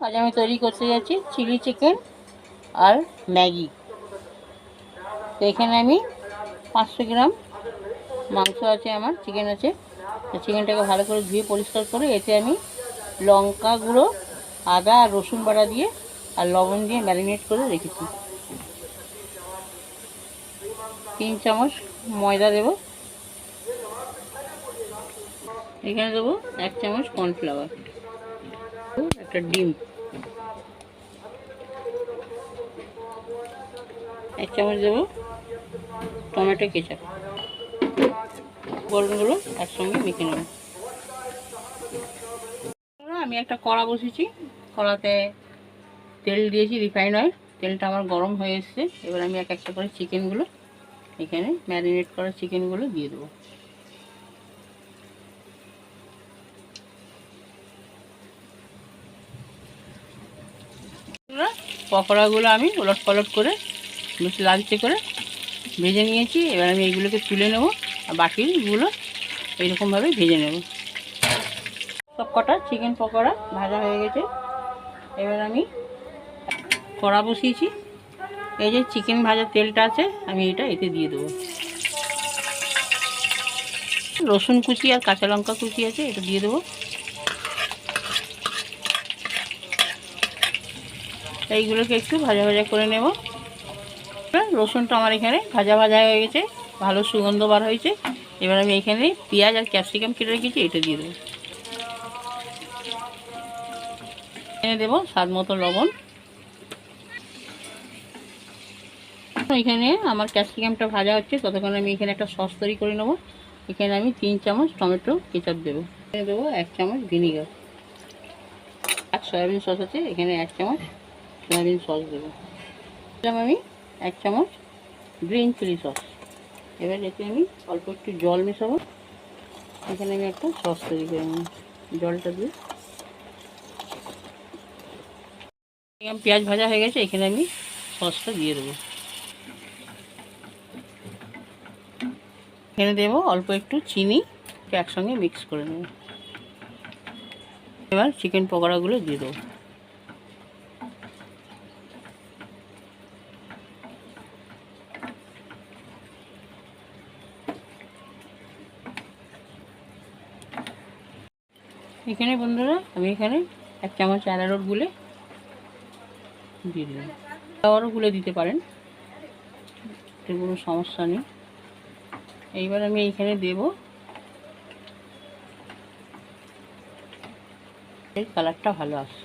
আজ আমি তৈরি করতে যাচ্ছি চিলি চিকেন আর ম্যাগি। তো এখানে আমি 500 গ্রাম মাংস আছে, আমার চিকেন আছে। তো চিকেনটাকে ভালো করে ধুয়ে পরিষ্কার করে এতে আমি লঙ্কা গুঁড়ো, আদা আর রসুন বাটা দিয়ে আর লবণ দিয়ে ম্যারিনেট করে রেখেছি। 3 চামচ ময়দা দেব। এখানে দেবো 1 চামচ কর্নফ্লাওয়ার, একটা ডিম, 1 চামচ দেবো টমেটো কেচাপ। উপকরণগুলো একসঙ্গে মেখে নেব। আমি একটা কড়া বসেছি, কড়াতে তেল দিয়েছি, রিফাইন অয়েল। তেলটা আমার গরম হয়ে এসছে। এবার আমি এক একটা করে চিকেনগুলো এখানে ম্যারিনেট করা চিকেনগুলো দিয়ে দেবো। পকোড়াগুলো আমি উলট পালট করে বেশ লালচে করে ভেজে নিয়েছি। এবার আমি এইগুলোকে তুলে নেব আর বাকিগুলো এইরকমভাবে ভেজে নেব। সব কটা চিকেন পকোড়া ভাজা হয়ে গেছে। এবার আমি কড়া বসিয়েছি, এই যে চিকেন ভাজার তেলটা আছে আমি এটা এতে দিয়ে দেবো। রসুন কুচি আর কাঁচা লঙ্কা কুচি আছে, এটা দিয়ে দেবো। এইগুলোকে একটু ভাজা ভাজা করে নেব। রসুনটা আমার এখানে ভাজা ভাজা হয়ে গেছে, ভালো সুগন্ধ বার হয়েছে। এবার আমি এখানে পেঁয়াজ আর ক্যাপসিকাম কেটে রেখেছি, এটা দিয়ে দেবো। এখানে দেবো স্বাদ মতো লবণ। এখানে আমার ক্যাপসিকামটা ভাজা হচ্ছে, ততক্ষণ আমি এখানে একটা সস তৈরি করে নেবো। এখানে আমি 3 চামচ টমেটো কেচাপ দেবো। এখানে দেবো 1 চামচ ভিনিগার। আর সয়াবিন সস আছে, এখানে 1 চামচ সয়াবিন সস দেবো। আমি 1 চামচ গ্রিন চিলি সস। এবার এতে আমি অল্প একটু জল মেশাবো। এখানে আমি একটা সস তৈরি করে নেব। জলটা দিয়ে পেঁয়াজ ভাজা হয়ে গেছে, এখানে আমি সসটা দিয়ে দেবো। এখানে দেবো অল্প একটু চিনি, একসঙ্গে মিক্স করে নেব। এবার চিকেন পকোড়াগুলো দিয়ে দেবো। এখানে বন্ধুরা আমি এখানে 1 চামচ অ্যারারুট গুলে দিয়ে দিলাম। আবারও গুলে দিতে পারেন, কোনো সমস্যা নেই। এইবার আমি এইখানে দেব এই কালারটা ভালো আসে।